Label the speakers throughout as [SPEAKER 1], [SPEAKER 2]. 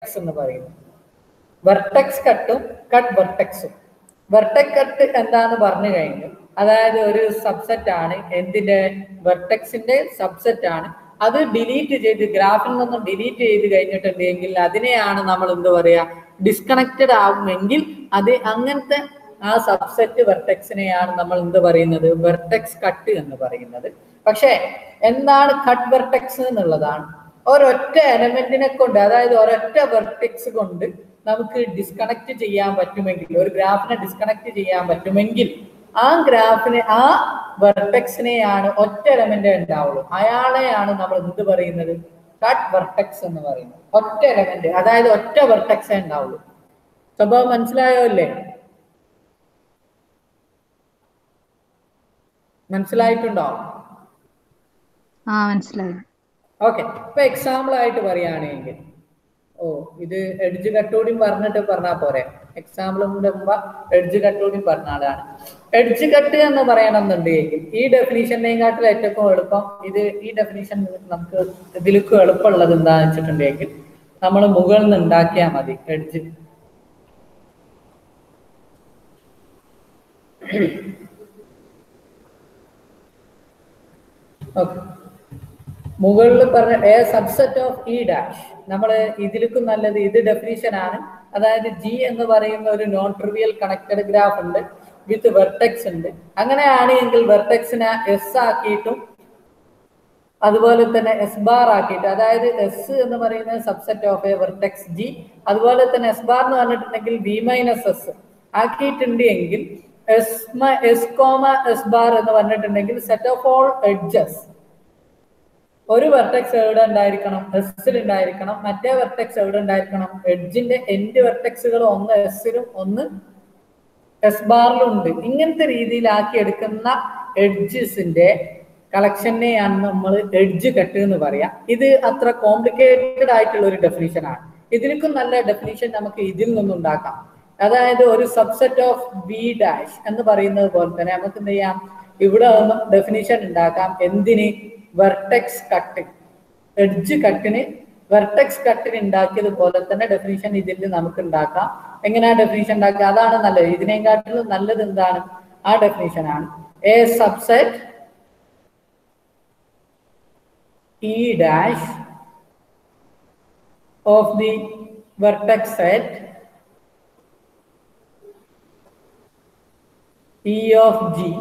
[SPEAKER 1] Vertex എന്ന് പറയുന്നത്. Vertex കട്ടും കട്ട് വെർട്ടെക്സും. വെർട്ടെക്സ് കട്ട് എന്താന്ന് പറഞ്ഞു കഴിഞ്ഞു, അതായത് ഒരു സബ്സെറ്റ് ആണ്, എന്തിന്റെ, വെർട്ടെക്സിന്റെ സബ്സെറ്റ് ആണ്. അത് ഡിലീറ്റ് ചെയ്ത് ഗ്രാഫിൽ നിന്നും ഡിലീറ്റ് ചെയ്ത് കഴിഞ്ഞിട്ടുണ്ടെങ്കിൽ അതിനെയാണ് നമ്മൾ എന്ത് പറയാ, ഡിസ്കണക്റ്റഡ് ആവുമെങ്കിൽ അത് അങ്ങനത്തെ ആ സബ്സെറ്റ് വെർട്ടെക്സിനെയാണ് നമ്മൾ എന്ത് പറയുന്നത്, വെർട്ടെക്സ് കട്ട് എന്ന് പറയുന്നത്. പക്ഷെ എന്താണ് കട്ട് വെർട്ടെക്സ് എന്നുള്ളതാണ്, ഒരൊറ്റ എലമെന്റിനെ കൊണ്ട്, അതായത് ഒരൊറ്റ വെർട്ടെക്സ് കൊണ്ട് നമുക്ക് ഡിസ്കണക്ട് ചെയ്യാൻ പറ്റുമെങ്കിൽ, ഒരു ഗ്രാഫിനെ ഡിസ്കണക്ട് ചെയ്യാൻ പറ്റുമെങ്കിൽ ആ ഗ്രാഫിനെ, ആ വെർട്ടെക്സിനെയാണ്, ഒറ്റ എലമെന്റ് ഉണ്ടാവുള്ളൂ, അയാളെയാണ് നമ്മൾ എന്ത് പറയുന്നത്, കട്ട് വെർട്ടെക്സ് എന്ന് പറയുന്നത്. ഒറ്റ എലമെന്റ്, അതായത് ഒറ്റ വെർട്ടെക്സേ ഉണ്ടാവുള്ളൂ. സ്വഭാവം മനസ്സിലായോ അല്ലേ? മനസ്സിലായിട്ടുണ്ടോ?
[SPEAKER 2] മനസ്സിലായി.
[SPEAKER 1] ഓക്കെ. ഇപ്പൊ എക്സാമ്പിൾ ആയിട്ട് പറയുകയാണെങ്കിൽ, ഇത് എഡ്ജ് കട്ടൂടിയും പറഞ്ഞിട്ട് പറഞ്ഞാൽ പോരെ, എക്സാമ്പിളും കൂടെ എഡ്ജ് കട്ടൂടിയും പറഞ്ഞാലാണ്. എഡ്ജ് കട്ട് എന്ന് പറയണമെന്നുണ്ടെങ്കിൽ ഈ ഡെഫിനിഷനെയും കാട്ടിൽ ഏറ്റവും എളുപ്പം, ഈ ഡെഫിനിഷൻ നമുക്ക് ഇതിലേക്ക് എളുപ്പമുള്ളത് എന്താണെന്ന് വെച്ചിട്ടുണ്ടെങ്കിൽ നമ്മൾ മുകളിൽ നിന്ന് ഉണ്ടാക്കിയാൽ മതി. എഡ്ജ് ഓക്കെ, മുകളിൽ പറഞ്ഞ A subset of E dash, നമ്മൾ ഇതിലേക്കും നല്ലത് ഇത് ഡെഫിനിഷൻ ആണ്. അതായത് ജി എന്ന് പറയുന്ന ഒരു നോൺ ട്രിവിയൽ കണക്റ്റഡ് ഗ്രാഫ് ഉണ്ട് വിത്ത് വെർട്ടെക്സ് ഉണ്ട്. അങ്ങനെയാണ് എങ്കിൽ വെർട്ടെക്സിനെ എസ് ആക്കിയിട്ടും അതുപോലെ തന്നെ എസ് ബാർ ആക്കിയിട്ട്, അതായത് എസ് എന്ന് പറയുന്നത് subset of A vertex G, അതുപോലെ തന്നെ എസ് ബാർ എന്ന് പറഞ്ഞിട്ടുണ്ടെങ്കിൽ ബി മൈനസ് എസ് ആക്കിയിട്ടുണ്ട് എങ്കിൽ എസ് കോമ എസ് ബാർ എന്ന് പറഞ്ഞിട്ടുണ്ടെങ്കിൽ സെറ്റ് ഓഫ് ഓൾ എഡ്ജസ്, ഒരു വെർട്ടെക്സ് എവിടെ ഉണ്ടായിരിക്കണം, എസ്സിൽ ഉണ്ടായിരിക്കണം. മറ്റേ വെർട്ടെക്സ് എവിടെ ഉണ്ടായിരിക്കണം, എഡ്ജിന്റെ എൻഡ് വെർട്ടെക്സുകൾ ഒന്ന് എസ്സിലും ഒന്ന് എസ് ബാറിലും ഉണ്ട്. ഇങ്ങനത്തെ രീതിയിലാക്കി എടുക്കുന്ന എഡ്ജസിന്റെ കളക്ഷനെയാണ് നമ്മൾ എഡ്ജ് കട്ട് എന്ന് പറയാം. ഇത് അത്ര കോംപ്ലിക്കേറ്റഡ് ആയിട്ടുള്ള ഒരു ഡെഫിനിഷൻ ആണ്. ഇതിലേക്കും നല്ല ഡെഫിനിഷൻ നമുക്ക് ഇതിൽ നിന്നുണ്ടാക്കാം. അതായത് ഒരു സബ്സെറ്റ് ഓഫ് ബി ഡാഷ് എന്ന് പറയുന്നത് പോലെ തന്നെ നമുക്ക് എന്ത് ചെയ്യാം, ഇവിടെ നിന്നും ഡെഫിനിഷൻ ഉണ്ടാക്കാം. എന്തിന്, വെർട്ടെക്സ് കട്ട്, എഡ്ജ് കട്ടിന്, വെർട്ടെക്സ് കട്ടിന് ഉണ്ടാക്കിയതുപോലെ തന്നെ ഡെഫിനിഷൻ ഇതിൽ നമുക്ക് ഉണ്ടാക്കാം. എങ്ങനെയാ ഡെഫിനിഷൻ ഉണ്ടാക്കുക, അതാണ് നല്ലത്. ഇതിനെക്കാട്ടിലും നല്ലത് എന്താണ്, ആ ഡെഫിനിഷൻ ആണ്. A subset E dash of the vertex set E of G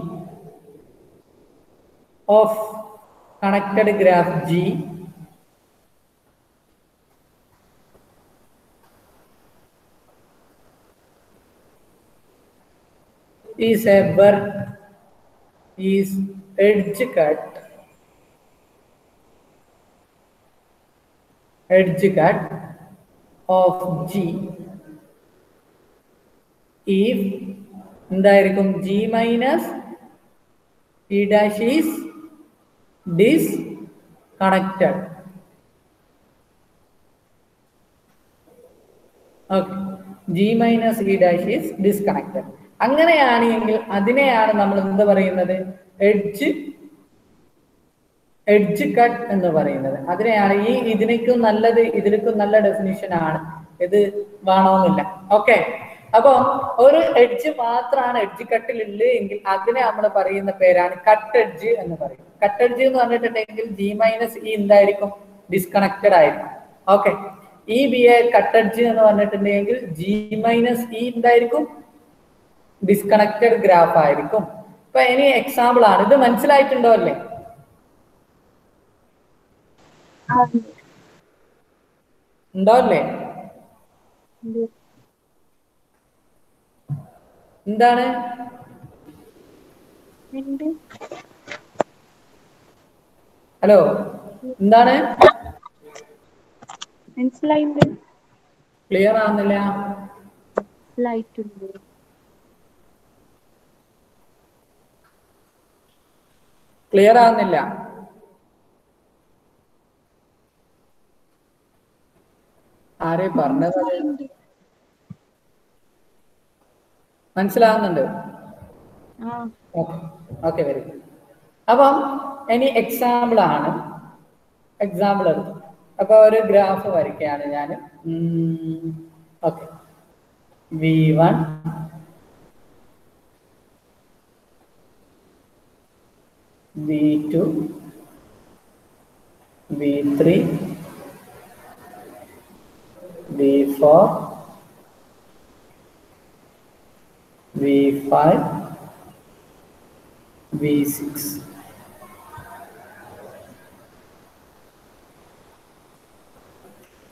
[SPEAKER 1] of connected graph G is edge cut of G if എന്തായിരിക്കും, G minus E dash is disconnected. Okay, G minus E dash is disconnected. അങ്ങനെയാണെങ്കിൽ അതിനെയാണ് നമ്മൾ എന്ത് പറയുന്നത്, edge cut എന്ന് പറയുന്നത്. അതിനെയാണ് ഇതിനേക്കും നല്ലത്, ഇതിലേക്കും നല്ല ഡെഫിനിഷൻ ആണ്. ഇത് വേണമെന്നില്ല. ഓക്കെ, അപ്പൊ ഒരു എഡ്ജ് മാത്രമാണ് എഡ്ജ് കട്ടിൽ ഉള്ളത് എങ്കിൽ അതിനെ നമ്മൾ പറയുന്ന പേരാണ് കട്ട് എഡ്ജ് എന്ന് പറയും. കട്ട് എഡ്ജ് എന്ന് പറഞ്ഞിട്ടുണ്ടെങ്കിൽ ജി മൈനസ് ഇ എന്തായിരിക്കും, ഡിസ്കണക്റ്റഡ് ആയിരിക്കും. ഓക്കെ, ഈ ബി എ കട്ട് എഡ്ജ് എന്ന് പറഞ്ഞിട്ടുണ്ടെങ്കിൽ ജി മൈനസ് ഇ എന്തായിരിക്കും, ഡിസ്കണക്റ്റഡ് ഗ്രാഫ് ആയിരിക്കും. ഇപ്പൊ ഇനി എക്സാമ്പിൾ ആണ്, ഇത് മനസ്സിലായിട്ടുണ്ടോ അല്ലേ? ഉണ്ടോ അല്ലേ? എന്താണ്, ഹലോ, എന്താണ് ക്ലിയർ ആവുന്നില്ല? ക്ലിയർ ആവുന്നില്ല? ആരെ പറഞ്ഞത്? മനസ്സിലാവുന്നുണ്ട്? Okay, very good. അപ്പം ഇനി എക്സാമ്പിൾ ആണ്, എക്സാമ്പിൾ എടുത്തു. അപ്പൊ ഒരു ഗ്രാഫ് വരയ്ക്കുകയാണ് ഞാൻ. Okay, V1 V2 V3 V4 V5 V6.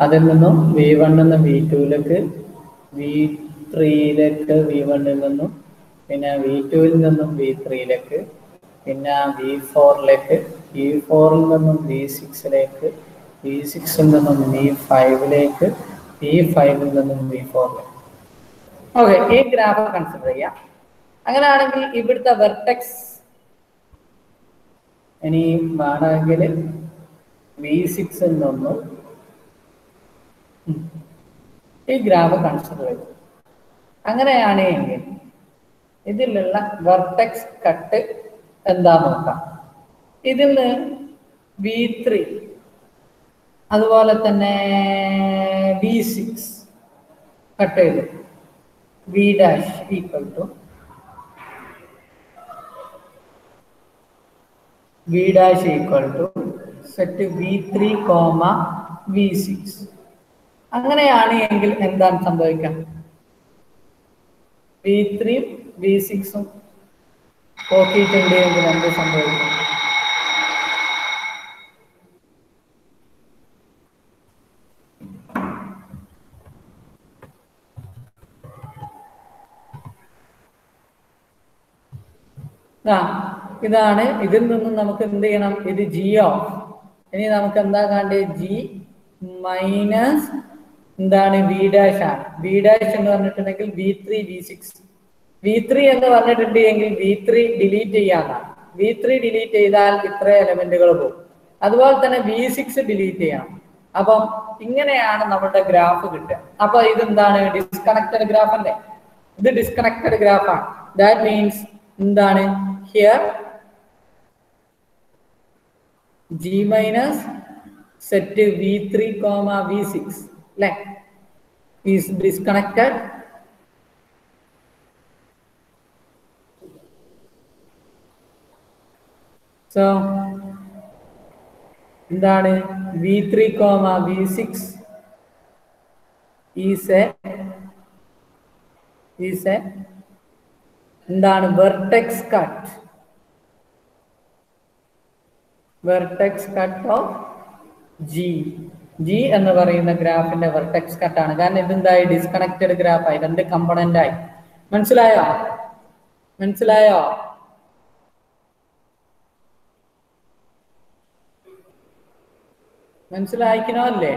[SPEAKER 1] അതിൽ നിന്നും V1 നിന്ന് V2ലേക്ക്, V3യിലേക്ക് V1 നിന്നും, പിന്നെ V2ൽ നിന്നും V3യിലേക്ക്, പിന്നെ V4ലേക്ക്, V4ൽ നിന്നും V6ലേക്ക്, V6ൽ നിന്നും V5ലേക്ക്, V5ൽ നിന്നും V4ലേക്ക്. ഓക്കെ, ഈ ഗ്രാഫ് കൺസിഡർ ചെയ്യാം. അങ്ങനെയാണെങ്കിൽ ഇവിടുത്തെ വെർട്ടെക്സ് ഇനി വേണമെങ്കിൽ V6ൽ നിന്നും ഈ ഗ്രാഫ് കൺസിഡർ ചെയ്തു. അങ്ങനെയാണെങ്കിൽ ഇതിലുള്ള വെർട്ടെക്സ് കട്ട് എന്താ നോക്കാം. ഇതിന് V3 അതുപോലെ തന്നെ V6 കട്ട് ചെയ്തു. V' equal to set V3, V6. അങ്ങനെയാണ് എങ്കിൽ എന്താണ് സംഭവിക്കാം? V3 V6 നോക്കിയിട്ടുണ്ട് എങ്കിൽ എന്ത് സംഭവിക്കും? ഇതാണ്. ഇതിൽ നിന്നും നമുക്ക് എന്ത് ചെയ്യണം? ഇത് G ഓഫ്, ഇനി നമുക്ക് എന്താ കണ്ടത്? G മൈനസ് എന്താണ്? V' ആണ്. V' എന്ന് പറഞ്ഞിട്ടുണ്ടെങ്കിൽ V3 V6. V3 എന്ന് പറഞ്ഞിട്ടുണ്ടെങ്കിൽ V3 ഡിലീറ്റ് ചെയ്യാനാണ്. V3 ഡിലീറ്റ് ചെയ്താൽ ഇത്ര എലമെന്റുകൾ പോകും. അതുപോലെ തന്നെ V6 ഡിലീറ്റ് ചെയ്യണം. അപ്പം ഇങ്ങനെയാണ് നമ്മുടെ ഗ്രാഫ് കിട്ടുക. അപ്പൊ ഇതെന്താണ്? ഡിസ്കണക്റ്റഡ് ഗ്രാഫ് അല്ലേ? ഇത് ഡിസ്കണക്റ്റഡ് ഗ്രാഫാണ്. ദാറ്റ് മീൻസ് എന്താണ്? Here G minus set V3, V6 അല്ലേ ഈസ് ഡിസ്കണക്റ്റഡ്. സോ എന്താണ്? V3, V6 ഈസ് എ എന്താണ്? Vertex cut. Vertex cut off G എന്ന് പറയുന്ന ഗ്രാഫിന്റെ വെർട്ടെക്സ് കട്ടാണ്. കാരണം ഇതെന്തായി? ഡിസ്കണക്റ്റഡ് ഗ്രാഫായി, രണ്ട് കമ്പോണന്റ് ആയി. മനസ്സിലായോ? മനസ്സിലായിക്കണോ അല്ലേ?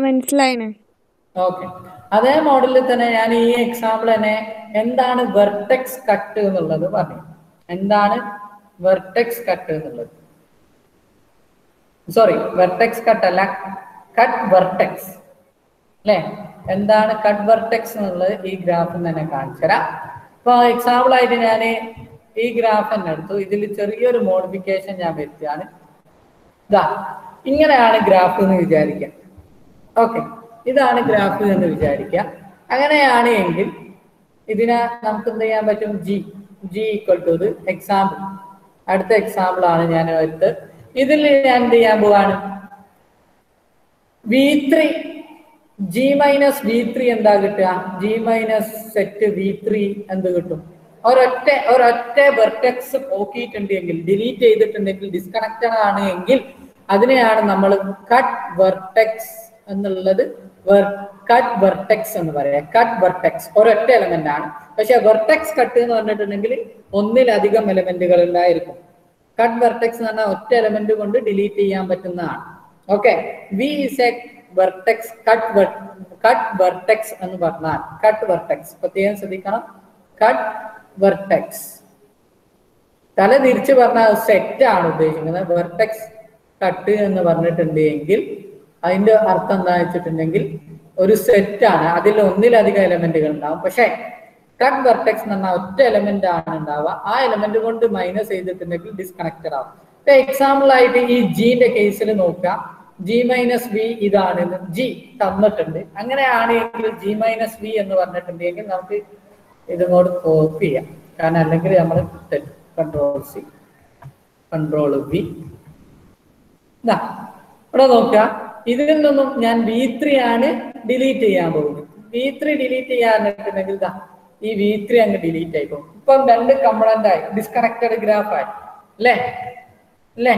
[SPEAKER 2] മനസ്സിലായിന്.
[SPEAKER 1] ഓക്കെ, അതേ മോഡലിൽ തന്നെ ഞാൻ ഈ എക്സാമ്പിൾ തന്നെ എന്താണ് വെർട്ടെക്സ് കട്ട് എന്നുള്ളത് പറഞ്ഞു. എന്താണ് വെർട്ടെക്സ് കട്ട് എന്നുള്ളത്? സോറി, വെർട്ടെക്സ് കട്ട് അല്ല, കട്ട് വെർട്ടെക്സ് അല്ലെ? എന്താണ് കട്ട് വെർട്ടെക്സ് എന്നുള്ളത് ഈ ഗ്രാഫിൽ തന്നെ കാണിച്ചു തരാം. ഇപ്പൊ എക്സാമ്പിൾ ആയിട്ട് ഞാൻ ഈ ഗ്രാഫ് തന്നെ എടുത്തു. ഇതിൽ ചെറിയൊരു മോഡിഫിക്കേഷൻ ഞാൻ വരുത്തിയാണ്. ഇതാ ഇങ്ങനെയാണ് ഗ്രാഫ് എന്ന് വിചാരിക്കാം. ഓക്കെ, ഇതാണ് ഗ്രാഫ് എന്ന് വിചാരിക്കാം. അങ്ങനെയാണ് എങ്കിൽ ഇതിനെ നമുക്ക് എന്ത് ചെയ്യാൻ പറ്റും? G ഈക്വൽ ടു ഇത് എക്സാമ്പിൾ. അടുത്ത എക്സാമ്പിൾ ആണ് ഞാൻ എടുത്ത്. ഇതിൽ ഞാൻ എന്ത് ചെയ്യാൻ പോവാണ്? V3 G മൈനസ് V3 എന്താ കിട്ടുക? G മൈനസ് സെറ്റ് V3 എന്ത് കിട്ടും? ഒരൊറ്റ വെർട്ടെക്സ് പോക്കിയിട്ടുണ്ടെങ്കിൽ, ഡിലീറ്റ് ചെയ്തിട്ടുണ്ടെങ്കിൽ, ഡിസ്കണക്റ്റഡ് ആണ് എങ്കിൽ അതിനെയാണ് നമ്മൾ കട്ട് വെർട്ടെക്സ് എന്നുള്ളത്. കട്ട് വെർട്ടെക്സ് എന്ന് പറയാം. കട്ട് വെർട്ടെക്സ് ഒരൊറ്റ എലമെന്റ് ആണ്. പക്ഷെ വെർട്ടെക്സ് കട്ട് എന്ന് പറഞ്ഞിട്ടുണ്ടെങ്കിൽ ഒന്നിലധികം എലമെന്റുകൾ ഉണ്ടായിരിക്കും. കട്ട് വെർട്ടെക്സ് എന്ന് പറഞ്ഞാൽ ഒറ്റ എലമെന്റ് കൊണ്ട് ഡിലീറ്റ് ചെയ്യാൻ പറ്റുന്നതാണ്. Okay, V is a vertex cut vertex എന്ന് പറഞ്ഞാൽ കട്ട് വെർട്ടെക്സ് പ്രത്യേകം ശ്രദ്ധിക്കണം. കട്ട് വെർട്ടെക്സ് തല തിരിച്ച് പറഞ്ഞാൽ സെറ്റ് ആണ് ഉദ്ദേശിക്കുന്നത്. വെർട്ടെക്സ് കട്ട് എന്ന് പറഞ്ഞിട്ടുണ്ടെങ്കിൽ അതിന്റെ അർത്ഥം എന്താ വെച്ചിട്ടുണ്ടെങ്കിൽ ഒരു സെറ്റ് ആണ്, അതിൽ ഒന്നിലധികം എലമെന്റുകൾ ഉണ്ടാവും. പക്ഷെ കട്ട് വെർട്ടെക്സ് എന്ന് പറഞ്ഞാൽ ഒറ്റ എലമെന്റ് ആണ് ഉണ്ടാവുക. ആ എലമെന്റ് കൊണ്ട് മൈനസ് ചെയ്തിട്ടുണ്ടെങ്കിൽ ഡിസ്കണക്റ്റഡ് ആവും. എക്സാമ്പിൾ ആയിട്ട് ഈ Gന്റെ കേസിൽ നോക്കാം. ജി മൈനസ് വി ഇതാണ് ജി തന്നിട്ടുണ്ട്. അങ്ങനെയാണെങ്കിൽ ജി മൈനസ് വി എന്ന് പറഞ്ഞിട്ടുണ്ടെങ്കിൽ നമുക്ക് ഇതുകൊണ്ട് കോപ്പി ചെയ്യാം. കാരണം അല്ലെങ്കിൽ നമ്മൾ കൺട്രോൾ സി കൺട്രോൾ വി. ഇവിടെ നോക്കുക, ഇതിൽ നിന്നും ഞാൻ V3 ആണ് ഡിലീറ്റ് ചെയ്യാൻ പോകുന്നത്. V3 ഡിലീറ്റ് ചെയ്യാന്നിട്ടുണ്ടെങ്കിൽ ഈ V3 അങ്ങ് ഡിലീറ്റ് ആയിപ്പോകും. ഇപ്പം 2 കമ്പണന്റ് ആയി, ഡിസ്കണക്റ്റഡ് ഗ്രാഫ് ആയി അല്ലേ അല്ലേ.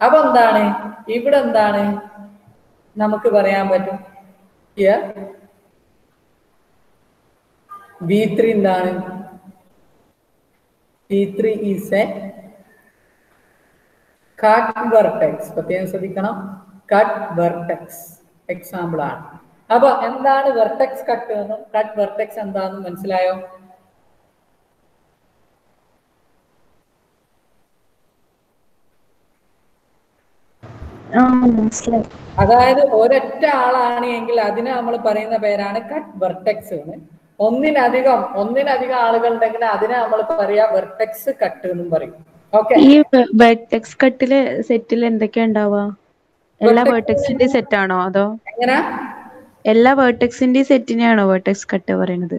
[SPEAKER 1] അപ്പൊ എന്താണ് ഇവിടെ എന്താണ് നമുക്ക് പറയാൻ പറ്റും, V3 എന്താണ്, V3 is a cut vertex. പ്രത്യേകം ശ്രദ്ധിക്കണം, കട്ട് വെർട്ടെക്സ് എക്സാമ്പിൾ ആണ്. അപ്പൊ എന്താണ് വെർട്ടെക്സ് കട്ട് എന്നും കട്ട് വെർട്ടെക്സ് എന്താണെന്നും മനസ്സിലായോ? അതായത് ഒരൊറ്റ ആളാണ് എങ്കിൽ അതിനെ നമ്മൾ പറയുന്ന പേരാണ് കട്ട് വെർട്ടെക്സ് എന്ന്. ഒന്നിലധികം ആളുകൾ ഉണ്ടെങ്കിൽ അതിനെ നമ്മൾ പറയാ വെർട്ടെക്സ് കട്ട് എന്നും പറയും. ഓക്കെ,
[SPEAKER 2] ഈ വെർട്ടെക്സ് കട്ടില് സെറ്റിൽ എന്തൊക്കെയാ ഉണ്ടാവുക? എല്ലാ വെർട്ടെക്സിന്റെ സെറ്റ് ആണോ അതോ
[SPEAKER 1] എങ്ങനെ?
[SPEAKER 2] എല്ലാ വെർട്ടെക്സിന്റെ സെറ്റിനെയാണോ വെർട്ടെക്സ് കട്ട് പറയുന്നത്?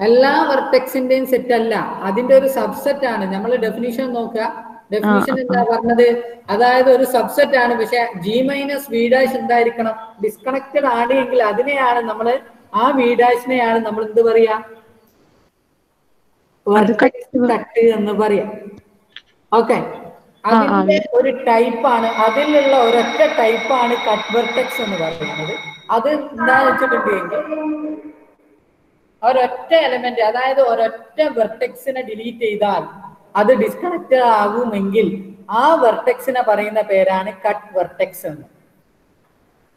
[SPEAKER 1] എല്ലാ വെർട്ടെക്സിന്റെയും സെറ്റ് അല്ല, അതിന്റെ ഒരു സബ്സെറ്റ് ആണ്. നമ്മൾ ഡെഫിനിഷൻ നോക്കുക. ഡെഫിനിഷൻ എന്താ പറഞ്ഞത്? അതായത് ഒരു സബ്സെറ്റ് ആണ്. പക്ഷെ ജി മൈനസ് വി ഡാഷ് എന്തായിരിക്കണം? ഡിസ്കണക്റ്റഡ് ആണ് എങ്കിൽ അതിനെയാണ് നമ്മൾ, ആ വി ഡാഷിനെയാണ് നമ്മൾ എന്ത് പറയാ? വെർട്ടെക്സ് കട്ട് എന്ന് പറയാം. ഓക്കെ, അതിന്റെ ഒരു ടൈപ്പാണ്, അതിലുള്ള ഒരൊറ്റ ടൈപ്പാണ് കട്ട് വെർട്ടെക്സ് എന്ന് പറയുന്നത്. അത് എന്താന്ന് വെച്ചിട്ടുണ്ടെങ്കിൽ ഒരൊറ്റ എലമെന്റ്, അതായത് ഒരൊറ്റ വെർട്ടെക്സിനെ ഡിലീറ്റ് ചെയ്താൽ അത് ഡിസ്കണക്റ്റഡ് ആകുമെങ്കിൽ ആ വെർട്ടെക്സിനെ പറയുന്ന പേരാണ് കട്ട് വെർട്ടെക്സ് എന്ന്.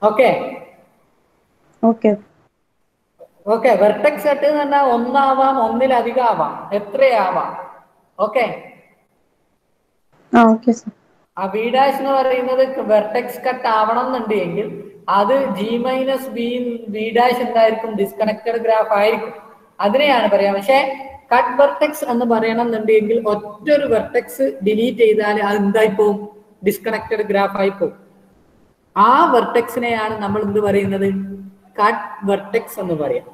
[SPEAKER 1] Okay
[SPEAKER 2] okay
[SPEAKER 1] okay. Vertex cut എന്ന് പറഞ്ഞാൽ ഒന്നാവാം, ഒന്നിലധികം ആവാം, എത്രയാവാം. ഓക്കെ, ആ വി ഡാഷ് എന്ന് പറയുന്നത് വെർട്ടെക്സ് കട്ട് ആവണം എന്നുണ്ടെങ്കിൽ അത് ജി മൈനസ് വി ഡാഷ് എന്തായിരിക്കും? ഡിസ്കണക്റ്റഡ് ഗ്രാഫ് ആയിരിക്കും. അതിനെയാണ് പറയാം. പക്ഷെ കട്ട് വെർട്ടെക്സ് എന്ന് പറയണം എന്നുണ്ടെങ്കിൽ ഒറ്റൊരു വെർട്ടെക്സ് ഡിലീറ്റ് ചെയ്താൽ അത് എന്തായിപ്പോവും? Disconnected graph ആയിപ്പോവും. ആ വെർട്ടെക്സിനെയാണ് നമ്മൾ എന്ത് പറയുന്നത്? കട്ട് വെർട്ടെക്സ് എന്ന് പറയാം.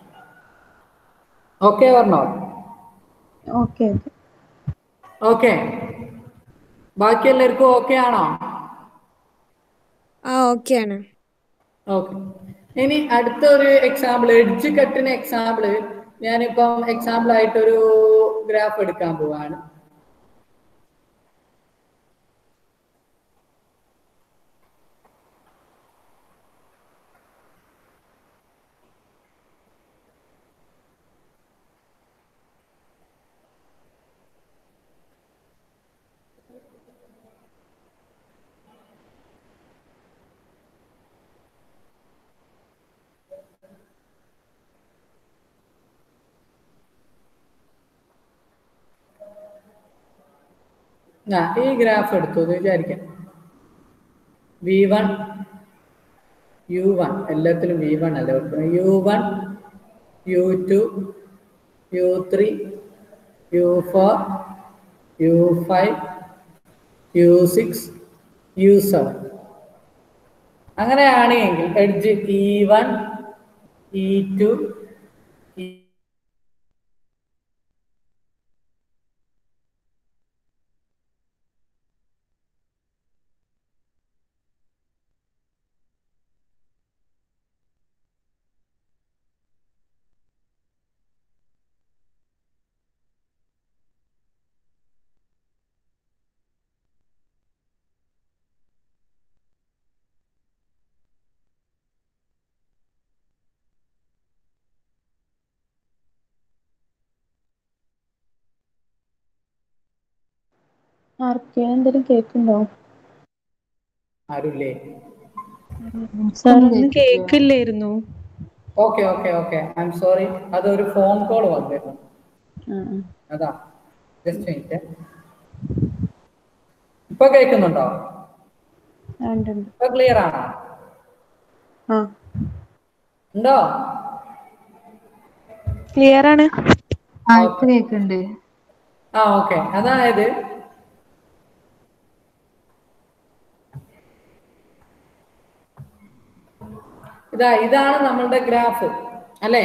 [SPEAKER 1] ഓക്കെ പറഞ്ഞോ?
[SPEAKER 2] ഓക്കെ
[SPEAKER 1] ഓക്കെ, ബാക്കി എല്ലാവർക്കും ഓക്കെ ആണോ?
[SPEAKER 3] ഓക്കെ ആണ്.
[SPEAKER 1] ഓക്കെ, ഇനി അടുത്ത ഒരു എക്സാമ്പിൾ, എഡ്ജ് കട്ടിന് എക്സാമ്പിള് ഞാനിപ്പം എക്സാമ്പിൾ ആയിട്ടൊരു ഗ്രാഫ് എടുക്കാൻ പോവാണ്. ഈ ഗ്രാഫ് എടുത്തു എന്ന് വിചാരിക്കാം. V1 U1 എല്ലാത്തിലും V1 അല്ല, U1 U2 U3 U4 U5 U6 U7 അങ്ങനെയാണ് എങ്കിൽ എഡ്ജ് E1 E2
[SPEAKER 2] എന്തെങ്കിലും കേൾക്കുന്നുണ്ടോ?
[SPEAKER 1] ആരുല്ലേ?
[SPEAKER 2] സാറൊന്നും കേൾക്കില്ലായിരുന്നു.
[SPEAKER 1] Okay okay okay, I am sorry, അതൊരു ഫോൺ കോൾ വന്നിരുന്നു. അതാ, ജസ്റ്റ് മിനിറ്റ്. ഇപ്പൊ കേൾക്കുന്നുണ്ടോ? ഇപ്പൊ ക്ലിയർ ആണോ? ഉണ്ടോ?
[SPEAKER 2] ക്ലിയർ ആണ്.
[SPEAKER 3] കേൾക്കുന്നുണ്ട്.
[SPEAKER 1] ഓക്കെ, അതായത് ഇതാണ് നമ്മളുടെ ഗ്രാഫ് അല്ലെ.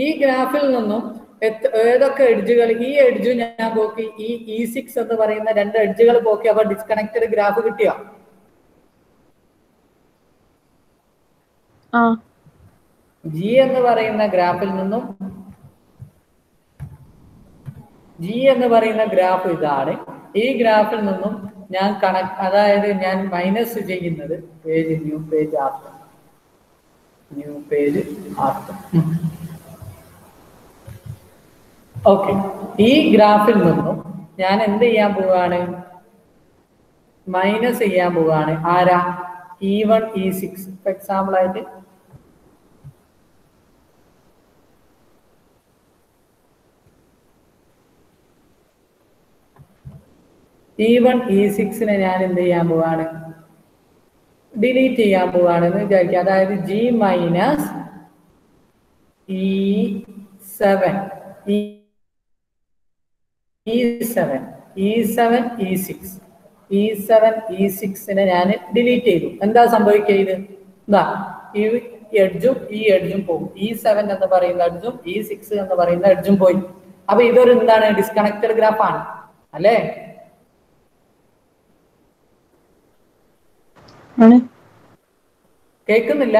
[SPEAKER 1] ഈ ഗ്രാഫിൽ നിന്നും ഏതൊക്കെ എഡ്ജുകൾ, ഈ എഡ്ജ് ഞാൻ പോക്കി, ഈ E6 എന്ന് പറയുന്ന 2 എഡ്ജുകൾ പോക്കി, അപ്പൊ ഡിസ്കണക്റ്റഡ് ഗ്രാഫ് കിട്ടിയോ? ജി എന്ന് പറയുന്ന ഗ്രാഫിൽ നിന്നും ഗ്രാഫ് ഇതാണ്. ഈ ഗ്രാഫിൽ നിന്നും ഞാൻ അതായത് ഞാൻ മൈനസ് ചെയ്യുന്നത് ന്യൂ പേജ് ആർട്ട്. ഓക്കെ, ഈ ഗ്രാഫിൽ നിന്നും ഞാൻ എന്ത് ചെയ്യാൻ പോവാണ്? മൈനസ് ചെയ്യാൻ പോവാണ്. ആരാ? E1 E6. ഫോർ എക്സാമ്പിൾ ആയിട്ട് E1 E6 ഞാൻ എന്ത് ചെയ്യാൻ പോവാണ്? ഡിലീറ്റ് ചെയ്യാൻ പോവാണെന്ന് വിചാരിക്കുക. അതായത് G മൈനസ് E7 E6 ഞാൻ ഡിലീറ്റ് ചെയ്തു. എന്താ സംഭവിക്കുക? ഈ എഡ്ജും പോകും. E7 എന്ന് പറയുന്ന എഡ്ജും E6 എന്ന് പറയുന്ന എഡ്ജും പോയി. അപ്പൊ ഇതൊരു എന്താണ്? ഡിസ്കണക്റ്റഡ് ഗ്രാഫ് ആണ് അല്ലേ? കേൾക്കുന്നില്ല?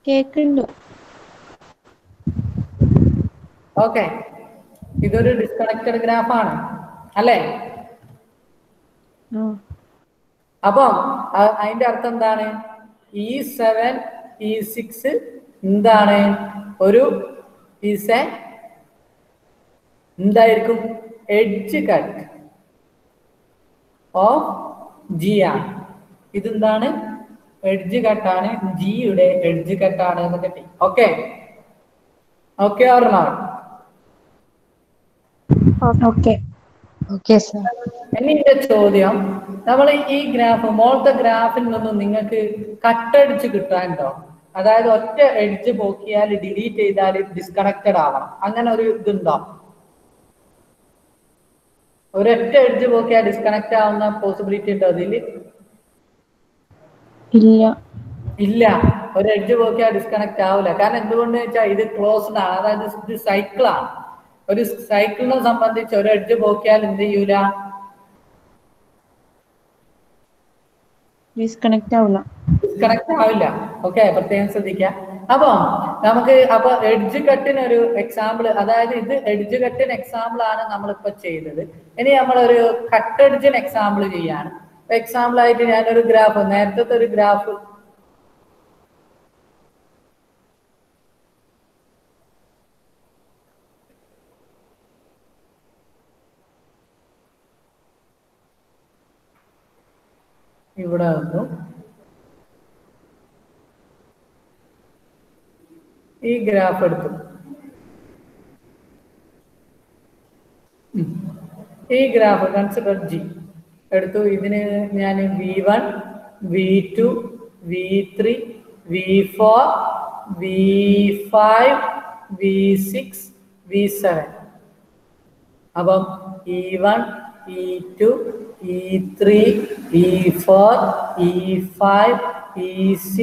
[SPEAKER 2] കേൾക്കുന്നുണ്ട്.
[SPEAKER 1] ഓക്കെ, ഇതൊരു ഡിസ്കണക്റ്റഡ് ഗ്രാഫ് ആണ് അല്ലേ? അപ്പം അതിന്റെ അർത്ഥം എന്താണ്? E7 E6 എന്താണ്? ഒരു എന്തായിരിക്കും? എഡ്ജ് കട്ട് ഓഫ് G ആണ്. ഇതെന്താണ്? എഡ്ജ് കട്ടാണ്. ജിയുടെ എഡ്ജ് കട്ടാണ് എന്ന് കിട്ടി. Okay okay or not?
[SPEAKER 3] Okay sir.
[SPEAKER 1] എന്റെ ചോദ്യം, നമ്മൾ ഈ ഗ്രാഫ്, മോളത്തെ ഗ്രാഫിൽ നിന്നും നിങ്ങൾക്ക് കട്ടടിച്ച് കിട്ടാനുണ്ടോ? അതായത് ഒറ്റ എഡ്ജ് പോക്കിയാൽ ഡിലീറ്റ് ചെയ്താൽ ഡിസ്കണക്റ്റഡ് ആവണം, അങ്ങനെ ഒരു ഇതുണ്ടോ? ഒരൊറ്റ എഡ്ജ് പോക്കിയാൽ ഡിസ്കണക്ട് ആവുന്ന പോസിബിലിറ്റി ഉണ്ടോ അതിൽ? ഇല്ല, ഒരു എഡ്ജ് പോക്കിയാൽ ഡിസ്കണക്ട് ആവില്ല. കാരണം എന്തുകൊണ്ട് വെച്ചാൽ ഇത് ക്ലോസ്ഡ് ആണ്. അതായത് ഇത് സൈക്കിളാണ്. ഒരു സൈക്കിളിനെ സംബന്ധിച്ച് ഒരു എഡ്ജ് പോക്കിയാൽ എന്ത് ചെയ്യൂല?
[SPEAKER 2] ഡിസ്കണക്ട് ആവില്ല.
[SPEAKER 1] ഓക്കെ, പ്രത്യേകം ശ്രദ്ധിക്കാം. നമുക്ക് എഡ്ജ് കട്ടിന് ഒരു എക്സാമ്പിൾ, അതായത് ഇത് എഡ്ജ് കട്ടിന് എക്സാമ്പിൾ ആണ് നമ്മളിപ്പോ ചെയ്തത്. ഇനി നമ്മളൊരു കട്ട് എഡ്ജിന് എക്സാമ്പിൾ ചെയ്യാണ്. എക്സാമ്പിൾ ആയിട്ട് ഞാനൊരു ഗ്രാഫ്, നേരത്തെ ഒരു ഗ്രാഫ് ഇവിടെ വന്നു. ഈ ഗ്രാഫ് എടുത്തു. ഈ ഗ്രാഫ് കൺസിഡർ G എടുത്തു. ഇതിന് ഞാൻ V1 V2 V3 V4 V5 V6 V7. അപ്പം E1 E2 E3 E4 E5 E6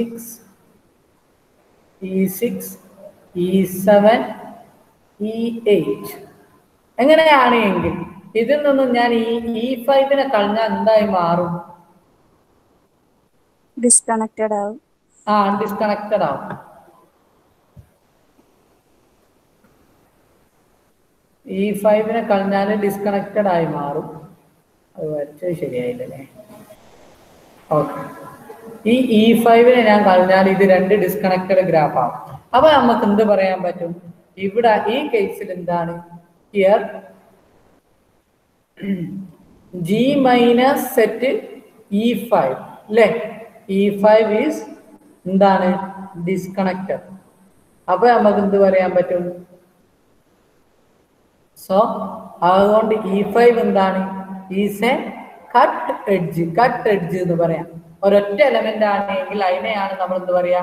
[SPEAKER 1] E7 E8. എങ്ങനെയാണ് എങ്കിൽ ഇതിൽ നിന്നും ഞാൻ ഈ E5 കളഞ്ഞാൽ എന്തായി മാറും?
[SPEAKER 4] ഡിസ്കണക്റ്റഡ് ആവും.
[SPEAKER 1] ഡിസ്കണക്റ്റഡ് ആവും. E5 കളഞ്ഞാൽ ഡിസ്കണക്റ്റഡ് ആയി മാറും. അത് വരച്ചത് ശരിയായില്ലേ? ഓക്കെ, ഈ E5 ഞാൻ കളഞ്ഞാൽ ഇത് 2 ഡിസ്കണക്റ്റഡ് ഗ്രാഫ് ആവും. അപ്പൊ നമുക്ക് എന്ത് പറയാൻ പറ്റും? ഇവിടെ ഈ കേസിൽ എന്താണ്? Here G minus set E5 അല്ലേ? E5 ഈസ് എന്താണ്? ഡിസ്കണക്റ്റഡ്. അപ്പൊ നമുക്ക് എന്ത് പറയാൻ പറ്റും? സോ അതുകൊണ്ട് E5 എന്താണ്? ഈസ് എ കട്ട് എഡ്ജ് എന്ന് പറയാം. ഒരൊറ്റ എലമെന്റ് ആണെങ്കിൽ അതിനെയാണ് നമ്മൾ എന്ത് പറയാ?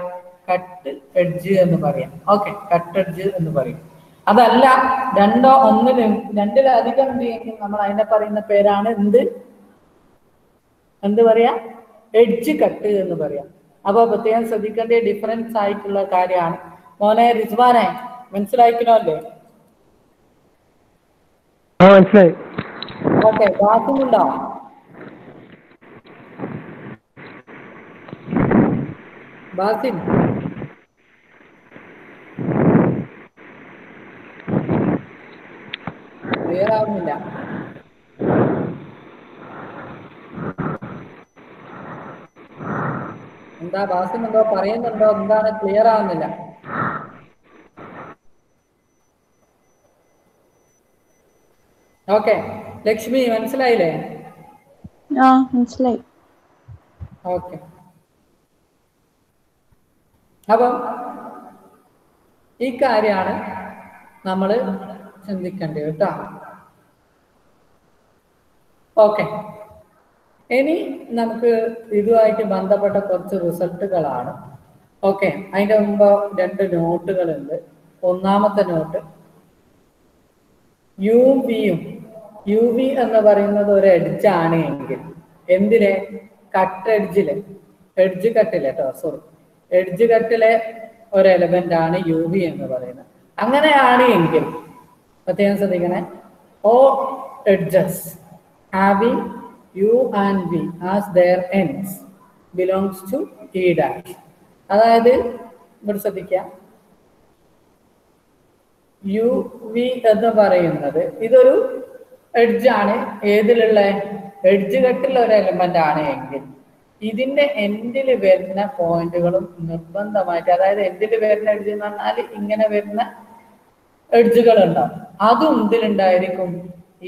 [SPEAKER 1] കട്ട് എഡ്ജ് എന്ന് പറയാം. ഓക്കെ, കട്ട് എഡ്ജ് എന്ന് പറയും. അതല്ല രണ്ടോ രണ്ടിലധികം ഉണ്ടെങ്കിൽ നമ്മൾ അതിനെ പറയുന്ന പേരാണ് എന്ത് പറയാ? എഡ്ജ് കട്ട് എന്ന് പറയാം. അപ്പൊ പ്രത്യേകം ശ്രദ്ധിക്കേണ്ട ഡിഫറൻസ് ആയിട്ടുള്ള കാര്യമാണ്. മോനെ റിസ്വാനെ മനസ്സിലാക്കണമല്ലേ?
[SPEAKER 4] മനസ്സിലായി.
[SPEAKER 1] ഓക്കെ, ബാക്കിയുണ്ടോ? ബാസിൻ ക്ലിയർ ആവുന്നില്ല. എന്താ ബാസിൻ എന്തോ പറയുന്നുണ്ടോ? എന്താണ് ക്ലിയർ ആവുന്നില്ല? ഓക്കെ, ലക്ഷ്മി മനസ്സിലായില്ലേ?
[SPEAKER 2] മനസ്സിലായി.
[SPEAKER 1] ഓക്കെ, അപ്പം ഈ കാര്യമാണ് നമ്മൾ ചിന്തിക്കേണ്ടത് കേട്ടോ. ഓക്കെ, ഇനി നമുക്ക് ഇതുമായിട്ട് ബന്ധപ്പെട്ട കുറച്ച് റിസൾട്ടുകളാണ്. ഓക്കെ, അതിൻ്റെ മുമ്പ് 2 നോട്ടുകളുണ്ട്. ഒന്നാമത്തെ നോട്ട്, യു വി എന്ന് പറയുന്നത് ഒരു എഡ്ജാണ് എങ്കിൽ എന്തിലെ കട്ട് എഡ്ജിലെ എഡ്ജ് കട്ടിലെ എഡ്ജ് കട്ടിലെ ഒരു എലമെന്റ് ആണ് യു വി എന്ന് പറയുന്നത്. അങ്ങനെയാണ് എങ്കിൽ പ്രത്യേകം ശ്രദ്ധിക്കണേ, all edges having u and v as their ends belongs to e dash. അതായത് ഇവിടെ ശ്രദ്ധിക്കാം, യു വി എന്ന് പറയുന്നത് ഇതൊരു എഡ്ജാണ്. ഏതിലുള്ള എഡ്ജ് കട്ടിലുള്ള ഒരു എലമെന്റ് ആണ് എങ്കിൽ ഇതിന്റെ എൻഡിൽ വരുന്ന പോയിന്റുകളും നിർബന്ധമായിട്ട്, അതായത് എൻഡിൽ വരുന്ന എഡ്ജ് എന്ന് പറഞ്ഞാൽ ഇങ്ങനെ വരുന്ന എഡ്ജുകൾ ഉണ്ടാവും, അതും ഇതിലുണ്ടായിരിക്കും,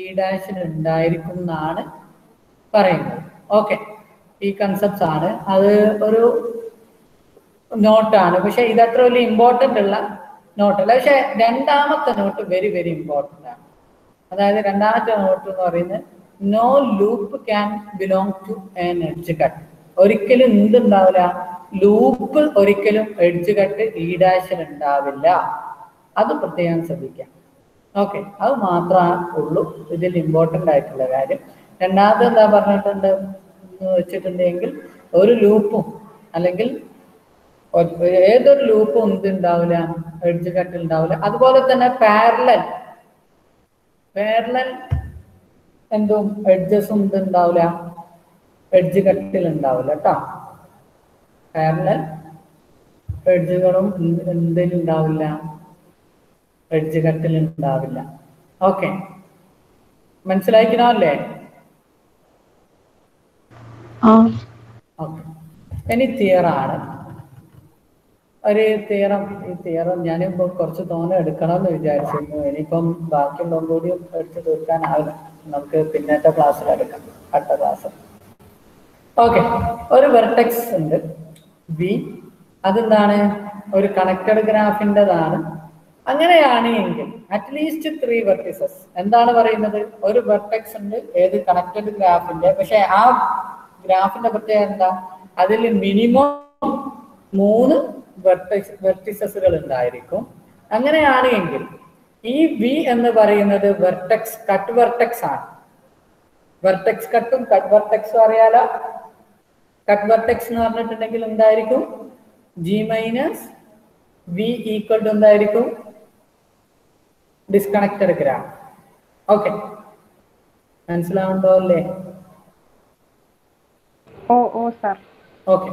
[SPEAKER 1] ഈ ഡാഷിൽ ഉണ്ടായിരിക്കും എന്നാണ് പറയുന്നത്. ഓക്കെ, ഈ കൺസെപ്റ്റ്സ് ആണ്. അത് ഒരു നോട്ടാണ്, പക്ഷെ ഇത് അത്ര വലിയ ഇമ്പോർട്ടൻ്റ് ഉള്ള നോട്ടല്ല. പക്ഷെ രണ്ടാമത്തെ നോട്ട് വെരി വെരി ഇമ്പോർട്ടൻ്റ് ആണ്. അതായത് രണ്ടാമത്തെ നോട്ട് എന്ന് പറയുന്നത് no loop can belong to an edge cut. ഒരിക്കലും എന്തുണ്ടാവില്ല, ലൂപ്പ് ഒരിക്കലും എഡ്ജ് കട്ട് ഈ ഡാഷിൽ ഉണ്ടാവില്ല. അത് പ്രത്യേകം ശ്രദ്ധിക്കാം. ഓക്കെ, അത് മാത്രമേ ഉള്ളൂ ഇതിൽ ഇമ്പോർട്ടൻ്റ് ആയിട്ടുള്ള കാര്യം. രണ്ടാമത് എന്താ പറഞ്ഞിട്ടുണ്ട് എന്ന് വെച്ചിട്ടുണ്ടെങ്കിൽ ഒരു ലൂപ്പും അല്ലെങ്കിൽ ഏതൊരു ലൂപ്പും എന്തുണ്ടാവില്ല, എഡ്ജ് കട്ടിൽ ഉണ്ടാവില്ല. അതുപോലെ തന്നെ പാരലൽ എന്തും എഡ്ജസും എന്തുണ്ടാവില്ല, എഡ്ജ് കട്ടിൽ ഉണ്ടാവില്ല കേട്ടോ. പാരലൽ എഡ്ജുകളും എന്തിലുണ്ടാവില്ല, എഡ്ജ് കട്ടിൽ ഉണ്ടാവില്ല. ഓക്കെ, മനസ്സിലാക്കണമല്ലേ? ഓക്കെ, ഇനി തിയറാണ്. ഒരു തിയറം, ഈ തിയറം ഞാനിപ്പോൾ കുറച്ച് തോനെ എടുക്കണമെന്ന് വിചാരിച്ചിരുന്നു. ഇനിയിപ്പം ബാക്കിയുള്ളതും കൂടി എടുത്ത് തീർക്കാനാവില്ല, നമുക്ക് പിന്നത്തെ ക്ലാസ്സിൽ എടുക്കാം, അടുത്ത ക്ലാസ്. ഓക്കെ, ഒരു വെർട്ടെക്സ് ഉണ്ട് വി, അതെന്താണ്, ഒരു കണക്റ്റഡ് ഗ്രാഫിൻ്റെതാണ്. അങ്ങനെയാണ് എങ്കിൽ അറ്റ്ലീസ്റ്റ് 3 വെർട്ടിസസ്. എന്താണ് പറയുന്നത്, ഒരു വെർട്ടെക്സ് ഉണ്ട് ഏത് കണക്റ്റഡ് ഗ്രാഫിന്റെ, പക്ഷെ ആ ഗ്രാഫിന്റെ പ്രത്യേകത എന്താ, അതിൽ മിനിമം 3 വെർട്ടിസസുകൾ ഉണ്ടായിരിക്കും. അങ്ങനെയാണ് എങ്കിൽ ഈ വി എന്ന് പറയുന്നത് വെർട്ടെക്സ്, കട്ട് വെർട്ടെക്സ് ആണ്. വെർട്ടെക്സ് കട്ടും കട്ട് വെർട്ടെക്സും അറിയാലോ. കട്ട് വെർട്ടെക്സ് എന്ന് പറഞ്ഞിട്ടുണ്ടെങ്കിൽ എന്തായിരിക്കും, G minus V equal to എന്തായിരിക്കും, ഡിസ്കണക്റ്റഡ് ഗ്രാഫ്. ഓക്കെ, മനസ്സിലാവുണ്ടോ അല്ലേ?
[SPEAKER 3] സർ.
[SPEAKER 1] ഓക്കെ,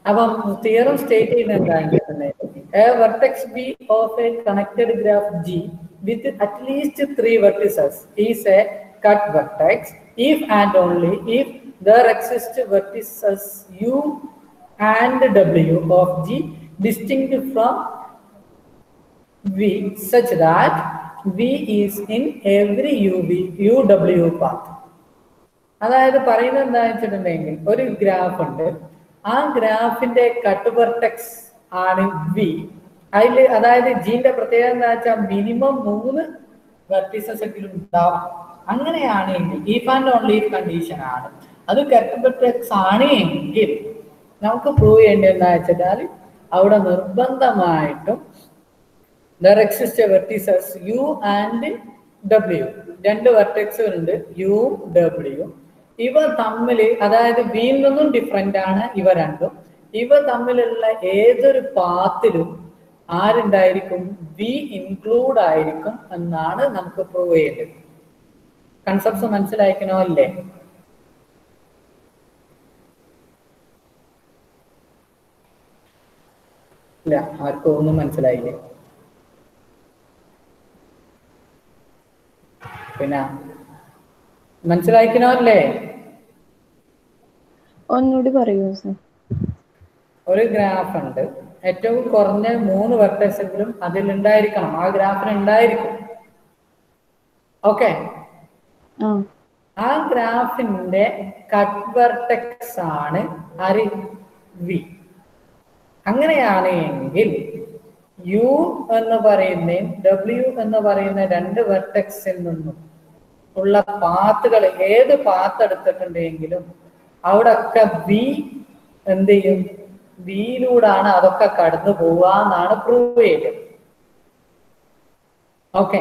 [SPEAKER 1] അപ്പം തിയറം സ്റ്റേറ്റ് ചെയ്യുന്നത് എന്താണെന്നുണ്ടെങ്കിൽ a vertex B of a connected graph G with at least 3 vertices is a cut vertex if and only if there exist vertices U and W of G distinct from V such that V is in every UW path. അതായത് പറയുന്നത് എന്താ വെച്ചിട്ടുണ്ടെങ്കിൽ ഒരു graph ഉണ്ട്, ആ ഗ്രാഫിന്റെ cut vertex ആണ് V. അതിൽ അതായത് ജിന്റെ പ്രത്യേകത എന്താ വെച്ചാൽ മിനിമം 3 വെർട്ടിസസ് എങ്കിലും ഉണ്ടാവും. അങ്ങനെയാണ് എങ്കിൽ ഈഫ് ആൻഡ് ഓൺലി കണ്ടീഷൻ ആണ്. അത് കട്ട് വെർട്ടെക്സ് ആണ് എങ്കിൽ നമുക്ക് പ്രൂവ് ചെയ്യേണ്ടത് എന്താ വെച്ചാൽ അവിടെ നിർബന്ധമായിട്ടും there exist vertices U and W. 2 വെർട്ടെക്സുകൾ ഉണ്ട്, U W. ഇവ തമ്മിൽ, അതായത് വിയിൽ നിന്നും ഡിഫറെന്റ് ആണ് ഇവ രണ്ടും. ഇവ തമ്മിലുള്ള ഏതൊരു പാത്തിലും ആരുണ്ടായിരിക്കും? വി ഇൻക്ലൂഡ് ആയിരിക്കും എന്നാണ് നമുക്ക് പ്രൂവ് ചെയ്യേണ്ടത്. കൺസെപ്റ്റ്സ് മനസ്സിലാക്കണോ അല്ലേ? ഇല്ല, ആർക്കും ഒന്നും മനസ്സിലായില്ലേ? പിന്നെ മനസ്സിലാക്കണോ അല്ലേ?
[SPEAKER 2] ഒന്നുകൂടി പറയൂ സർ.
[SPEAKER 1] ഒരു ഗ്രാഫ് ഉണ്ട്, ഏറ്റവും കുറഞ്ഞ 3 വെർട്ടെക്സെങ്കിലും അതിലുണ്ടായിരിക്കണം, ആ ഗ്രാഫിന് ഉണ്ടായിരിക്കും. ഓക്കെ, ആ ഗ്രാഫിന്റെ കട്ട് വെർട്ടെക്സ് ആണ് ആര്? വി. അങ്ങനെയാണ് എങ്കിൽ യു എന്ന് പറയുന്ന ഡബ്ല്യു എന്ന് പറയുന്ന 2 വെർട്ടെക്സിൽ നിന്നും ഉള്ള പാത്തുകൾ ഏത് പാത്ത് എടുത്തിട്ടുണ്ടെങ്കിലും അവിടെ ഒക്കെ ബി എന്ത് ചെയ്യും? ബിയിലൂടാണ് അതൊക്കെ കടന്നു പോവുക എന്നാണ് പ്രൂവ് ചെയ്യുന്നത്. ഓക്കെ,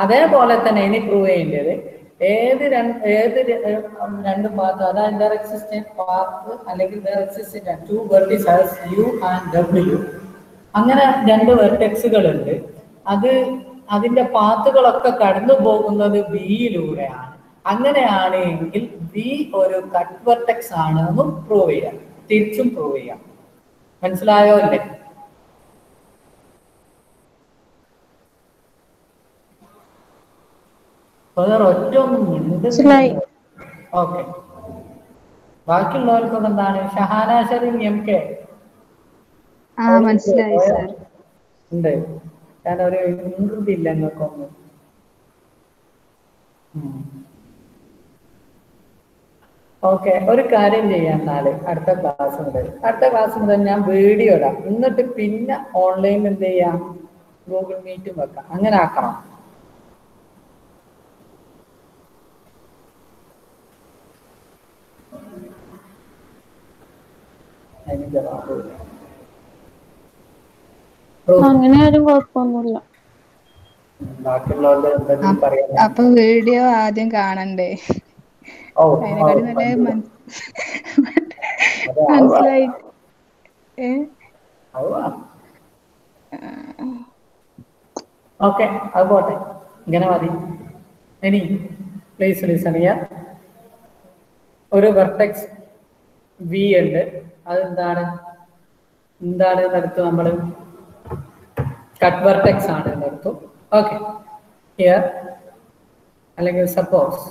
[SPEAKER 1] അതേപോലെ തന്നെ ഇനി പ്രൂവ് ചെയ്യേണ്ടത് ഏത് രണ്ട് പാത്ത്, അതായത് there exists a path അല്ലെങ്കിൽ there exists two vertices u and w. അങ്ങനെ 2 വെർട്ടെക്സുകൾ ഉണ്ട്, അതിന്റെ പാത്തുകളൊക്കെ കടന്നു പോകുന്നത് ബിയിലൂടെയാണ്. അങ്ങനെയാണ് എങ്കിൽ ബി ഒരു കട്ട് വെർട്ടെക്സ് ആണ് എന്നും പ്രൂവ് ചെയ്യാം, തിരിച്ചും പ്രൂവ് ചെയ്യാം. മനസ്സിലായോ അല്ലേ? ഓക്കെ, ബാക്കിയുള്ളവർക്കൊക്കെ എന്താണ്? ഷഹാന ഷെറിൻ എം കെ
[SPEAKER 2] മനസ്സിലായി സർ.
[SPEAKER 1] ഉണ്ട്, ഞാനൊരു ഇൻട്രൂഡ് ഇല്ല എന്നൊക്കെ. ഓക്കെ, ഒരു കാര്യം ചെയ്യാം. അടുത്ത ക്ലാസ് മുതൽ ഞാൻ വീഡിയോ ഇടാം, എന്നിട്ട് പിന്നെ ഓൺലൈനിൽ എന്ത് ചെയ്യാം? ഗൂഗിൾ മീറ്റും വെക്കാം. അങ്ങനെ ആക്കണം.
[SPEAKER 2] അങ്ങനെ ആരും കുഴപ്പമൊന്നുമില്ല.
[SPEAKER 1] ബാക്കിയുള്ളവരുടെ എന്തെങ്കിലും പറയാം.
[SPEAKER 4] അപ്പൊ വീഡിയോ ആദ്യം കാണണ്ടേ? അതിനെക്കാട്ടി നല്ല മനസ്സിലായി.
[SPEAKER 1] ഓക്കെ, അത് പോട്ടെ, ഇങ്ങനെ മതി. ഇനി പ്ലീസ് ലിസൺ ചെയ്യാം. ഒരു വെർട്ടെക്സ് വി ഉണ്ട്, അതെന്താണ് എന്നെടുത്തു? നമ്മൾ കട്ട് വെർട്ടെക്സ് ആണ് എന്നെടുത്തു. ഓക്കെ, ഹിയർ അല്ലെങ്കിൽ suppose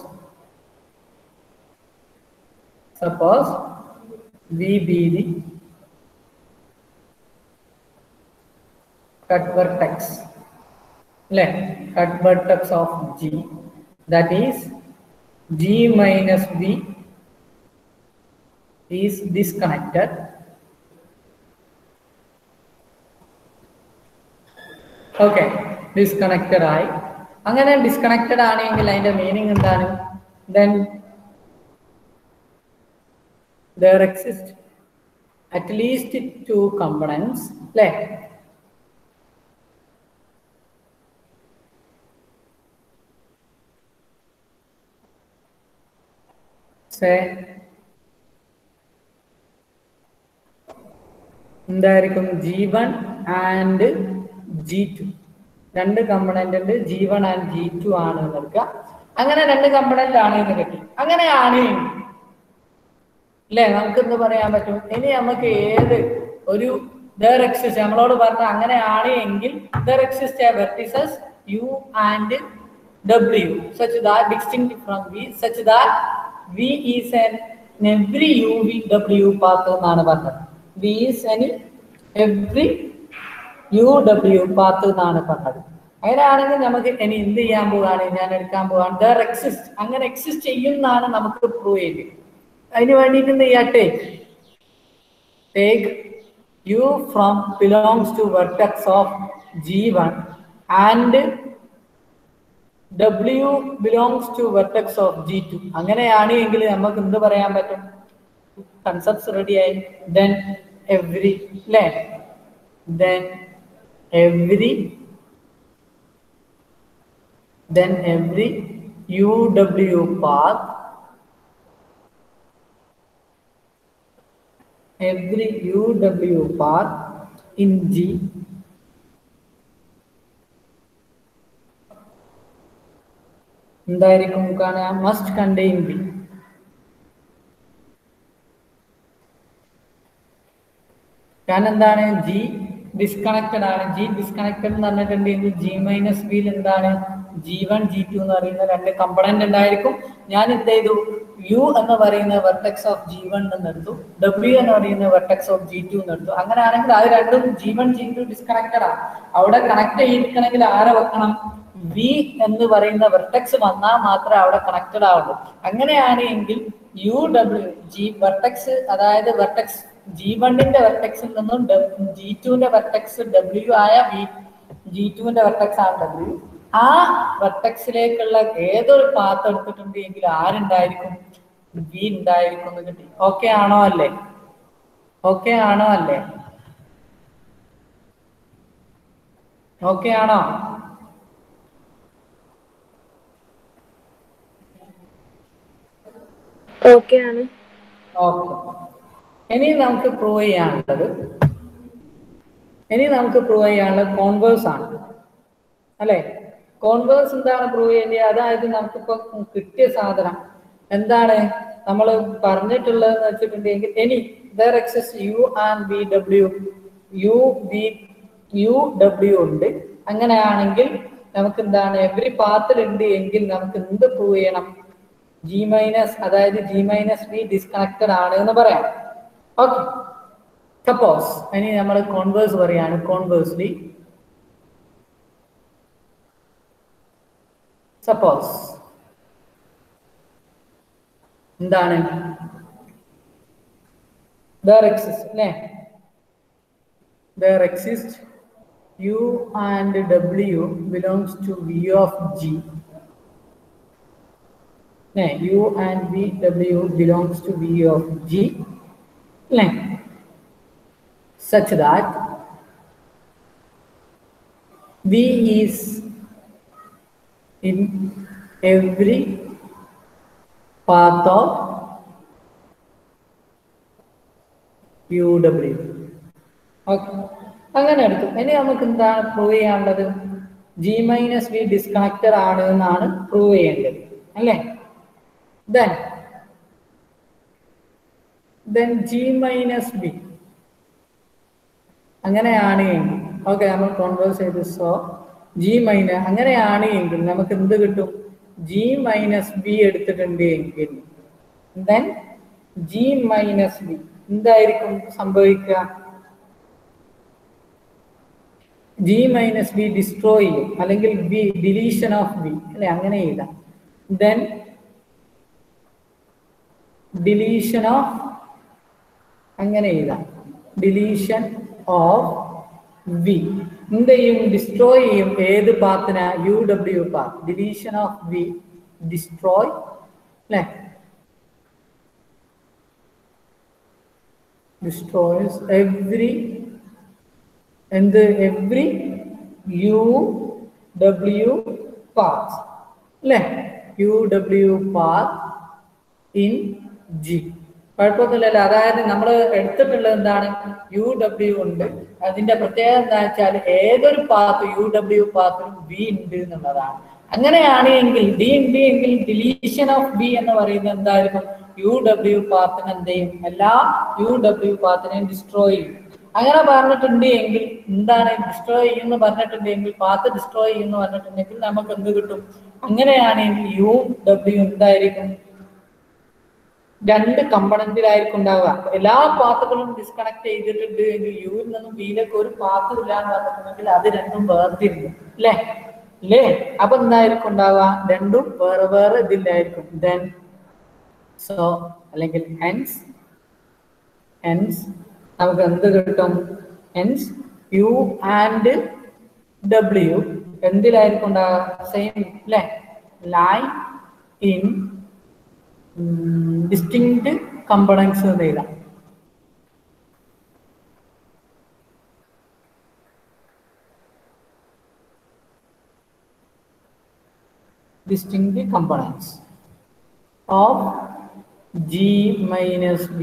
[SPEAKER 1] V be the cut vertex, cut vertex of G, that is G minus V is disconnected. Okay, disconnected ആയി. അങ്ങനെ ഡിസ്കണക്റ്റഡ് ആണെങ്കിൽ അതിന്റെ മീനിങ് എന്താണ്? Then there exist at least 2 components, അല്ലേ? എന്തായിരിക്കും? G1 and G2 2 component ഉണ്ട്. G1 and G2 ആണ് എടുക്കുക. അങ്ങനെ 2 കമ്പണന്റ് ആണ് എന്ന് കിട്ടി. അങ്ങനെയാണ് അല്ലേ? നമുക്ക് എന്ത് പറയാൻ പറ്റും? ഇനി നമുക്ക് ഏത് ഒരു there exists, നമ്മളോട് പറഞ്ഞ അങ്ങനെയാണ് എങ്കിൽ there exists a vertices u and w such that distinct from v such that v is an every u v w path എന്നാണ് പറഞ്ഞത്. v is an every u w path എന്നാണ് പറഞ്ഞത്. അങ്ങനെയാണെങ്കിൽ നമുക്ക് ഇനി എന്ത് ചെയ്യാൻ പോവാണ്? ഞാൻ എടുക്കാൻ പോവാണ് there exists, അങ്ങനെ എക്സിസ്റ്റ് ചെയ്യുന്നതാണ് നമുക്ക് പ്രൂവ് ചെയ്ത്. അതിന് വേണ്ടിയിട്ട് എന്ത് ചെയ്യട്ടെ? take u from belongs to vertex of G1 and w belongs to vertex of G2. അങ്ങനെയാണ് എങ്കിൽ നമുക്ക് എന്ത് പറയാൻ പറ്റും? കൺസെപ്റ്റ്സ് റെഡി ആയി. then every uw path every UW path in G എന്തായിരിക്കും കാരണം must contain B. കാരണം എന്താണ് G ഡിസ്കണക്റ്റഡ് ആണ്. G ഡിസ്കണക്റ്റഡ് എന്ന് പറഞ്ഞിട്ടുണ്ടെങ്കിൽ G മൈനസ് ബിയിൽ എന്താണ് G1 G2 എന്ന് പറയുന്ന രണ്ട് കമ്പണന്റ് ഉണ്ടായിരിക്കും. ഞാൻ എന്ത് ചെയ്തു U എന്ന് പറയുന്ന വെർട്ടെക്സ് ഓഫ് G1 എന്ന് എടുത്തു, W എന്ന് പറയുന്ന വെർട്ടെക്സ് ഓഫ് G2 എന്ന് എടുത്തു. അങ്ങനെയാണെങ്കിൽ അത് രണ്ടും G1 G2 ഡിസ്കണക്റ്റഡ് ആണ്. അവിടെ കണക്ട് ചെയ്തിരിക്കണമെങ്കിൽ ആരെ വെക്കണം? V എന്ന് പറയുന്ന വെർട്ടെക്സ് വന്നാൽ മാത്രമേ അവിടെ കണക്റ്റഡ് ആവുള്ളൂ. അങ്ങനെയാണ് എങ്കിൽ UW G വെർട്ടെക്സ്, അതായത് വെർട്ടെക്സ് G1ന്റെ വെർട്ടെക്സിൽ നിന്നും G2ന്റെ വെർട്ടെക്സ് W ആയ G2ന്റെ വെർട്ടെക്സ് ആണ് W. ആ വെർട്ടെക്സിലേക്കുള്ള ഏതൊരു പാത്ത് എടുത്തിട്ടുണ്ടെങ്കിൽ ആരുണ്ടായിരിക്കും? V ഉണ്ടായിരിക്കും എന്ന് കിട്ടി. ഓക്കെ ആണോ അല്ലേ? ഓക്കെ ആണോ അല്ലേ? ഓക്കെ ആണോ?
[SPEAKER 2] ഓക്കെ ആണ്.
[SPEAKER 1] ഓക്കെ. ഇനി നമുക്ക് പ്രൂവ് ചെയ്യാനുള്ളത് കോൺവേഴ്സ് ആണ് അല്ലെ? കോൺവേഴ്സ് എന്താണ് പ്രൂവ് ചെയ്യേണ്ടത്? അതായത് നമുക്കിപ്പോ കിട്ടിയ സാധനം എന്താണ് നമ്മൾ പറഞ്ഞിട്ടുള്ളതെന്ന് വെച്ചിട്ടുണ്ടെങ്കിൽ ഇനി there exists U and VW, UW ഉണ്ട്. അങ്ങനെയാണെങ്കിൽ നമുക്ക് എന്താണ് എവറി പാത്തിൽ ഉണ്ട് എങ്കിൽ നമുക്ക് എന്ത് പ്രൂവ് ചെയ്യണം? G മൈനസ്, അതായത് G മൈനസ് ബി ഡിസ്കണക്റ്റഡ് ആണ് എന്ന് പറയാം. ഓക്കെ, സപ്പോസ് ഇനി നമ്മൾ കോൺവേഴ്സ് പറയാണ്. കോൺവേഴ്സ്ലി സപ്പോസ് എന്താണ് there exists അല്ലേ? there exists U and W belongs to V of G. U and VW belongs to V of G, such that V is in every path of UW. Okay, അങ്ങനെ എടുക്കും. ഇനി നമുക്ക് എന്താണ് prove ചെയ്യാനുള്ളത്? G minus B disconnected ആണ് എന്നാണ് prove ചെയ്യേണ്ടത് അല്ലേ? then G minus B അങ്ങനെയാണ് എങ്കിൽ ഓക്കെ, നമ്മൾ കോൺവേഴ്സ് ചെയ്ത് സോ G മൈനസ് അങ്ങനെയാണ് എങ്കിൽ നമുക്ക് എന്ത് കിട്ടും? G മൈനസ് ബി എടുത്തിട്ടുണ്ട് എങ്കിൽ then G മൈനസ് ബി എന്തായിരിക്കും സംഭവിക്കുക? G മൈനസ് ബി ഡിസ്ട്രോയ് ചെയ്യും, അല്ലെങ്കിൽ ബി ഡിലീഷൻ ഓഫ് ബി അല്ലെ? അങ്ങനെ എഴുതാം. then ഡിലീഷൻ ഓഫ്, അങ്ങനെ എഴുതാം, ഡിലീഷൻ ഓഫ് വി എന്ത് ചെയ്യും? ഡിസ്ട്രോയ് ചെയ്യും. ഏത് പാത്തിനാ? UW path. Deletion of V destroy അല്ലെ? ഡിസ്ട്രോയ്സ് എവ്രി UW പാത്ത് അല്ലെ? UW path in G. കുഴപ്പമൊന്നുമില്ലല്ലോ. അതായത് നമ്മൾ എടുത്തിട്ടുള്ളത് എന്താണ്? UW ഉണ്ട്. അതിന്റെ പ്രത്യേകത എന്താ വെച്ചാൽ ഏതൊരു പാത്ത് UW പാത്തിനും V ഉണ്ട് എന്നുള്ളതാണ്. അങ്ങനെയാണ് എങ്കിൽ D ഉണ്ട് എങ്കിൽ ഡിലീഷൻ ഓഫ് B എന്ന് പറയുന്നത് എന്തായിരിക്കും? UW പാത്തിന് എന്ത് ചെയ്യും? എല്ലാ UW പാത്തിനെയും ഡിസ്ട്രോയ് ചെയ്യും. അങ്ങനെ പറഞ്ഞിട്ടുണ്ട് എങ്കിൽ എന്താണ് ഡിസ്ട്രോയ് ചെയ്യുമെന്ന് പറഞ്ഞിട്ടുണ്ടെങ്കിൽ, പാത്ത് ഡിസ്ട്രോയ് ചെയ്യുമെന്ന് പറഞ്ഞിട്ടുണ്ടെങ്കിൽ നമുക്ക് എന്ത് കിട്ടും? അങ്ങനെയാണെങ്കിൽ UW എന്തായിരിക്കും? രണ്ട് കമ്പണന്റിലായിരിക്കും ഉണ്ടാവുക. എല്ലാ പാത്തുകളും ഡിസ്കണക്ട് ചെയ്തിട്ടുണ്ട് എങ്കിൽ യുവിൽ നിന്നും ബിയിലേക്ക് ഒരു പാത്ത് ഇല്ല എന്ന് പറഞ്ഞിട്ടുണ്ടെങ്കിൽ അത് രണ്ടും വേർതിരിഞ്ഞു അല്ലേ? അപ്പൊ എന്തായിരിക്കും ഉണ്ടാവുക? രണ്ടും വേറെ വേറെ ഇതിലായിരിക്കും. then so അല്ലെങ്കിൽ hence നമുക്ക് എന്ത് കിട്ടും? hence U and W എന്തിലായിരിക്കും ഉണ്ടാവുക? സെയിം അല്ലേ? ലൈൻ ഇൻ ഡിസ്റ്റിങ്ക്ട് കമ്പണൻസ് എന്ന് എഴുതാം. distinct components of G minus B.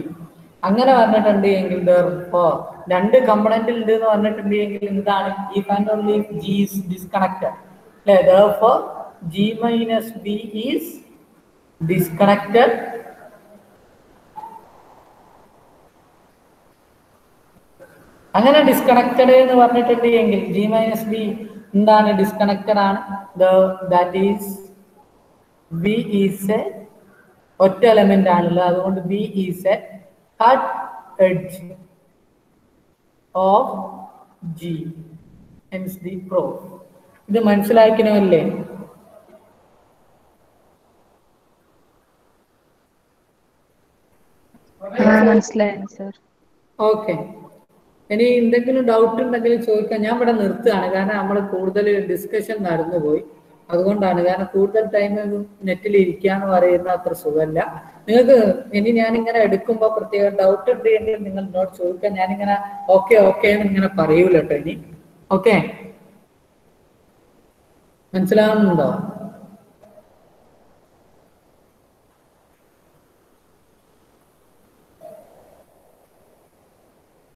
[SPEAKER 1] അങ്ങനെ പറഞ്ഞിട്ടുണ്ട് എങ്കിൽ therefore രണ്ട് കമ്പണന്റ് ഉണ്ട് എന്ന് പറഞ്ഞിട്ടുണ്ട് എങ്കിൽ എന്താണ് if and only if G is disconnected. Therefore G minus B is disconnected. അങ്ങനെ ഡിസ്കണക്റ്റഡ് എന്ന് പറഞ്ഞിട്ടുണ്ട് എങ്കിൽ G minus B എന്താണ് ഡിസ്കണക്റ്റഡ് ആണ്. That is B is A ഒറ്റ എലമെന്റ് ആണല്ലോ, അതുകൊണ്ട് B is A cut edge of G. hence the proof. ഇത് മനസ്സിലാക്കണമല്ലേ?
[SPEAKER 4] മനസ്സിലായി സർ.
[SPEAKER 1] ഓക്കെ, ഇനി എന്തെങ്കിലും ഡൗട്ട് ഉണ്ടെങ്കിൽ ചോദിക്കാം. ഞാൻ ഇവിടെ നിർത്തുകയാണ്, കാരണം നമ്മൾ കൂടുതൽ ഡിസ്കഷൻ നടന്നുപോയി. അതുകൊണ്ടാണ്, കാരണം കൂടുതൽ ടൈം നെറ്റിൽ ഇരിക്കാന്ന് പറയുന്ന അത്ര സുഖമല്ല. നിങ്ങൾക്ക് ഇനി ഞാനിങ്ങനെ എടുക്കുമ്പോൾ പ്രത്യേക ഡൗട്ട് ഉണ്ടെങ്കിൽ നിങ്ങൾ എന്നോട് ചോദിക്കാം. ഞാനിങ്ങനെ ഓക്കെ ഓക്കെ എന്ന് ഇങ്ങനെ പറയൂല കേട്ടോ ഇനി. ഓക്കെ, മനസ്സിലാവുന്നുണ്ടോ?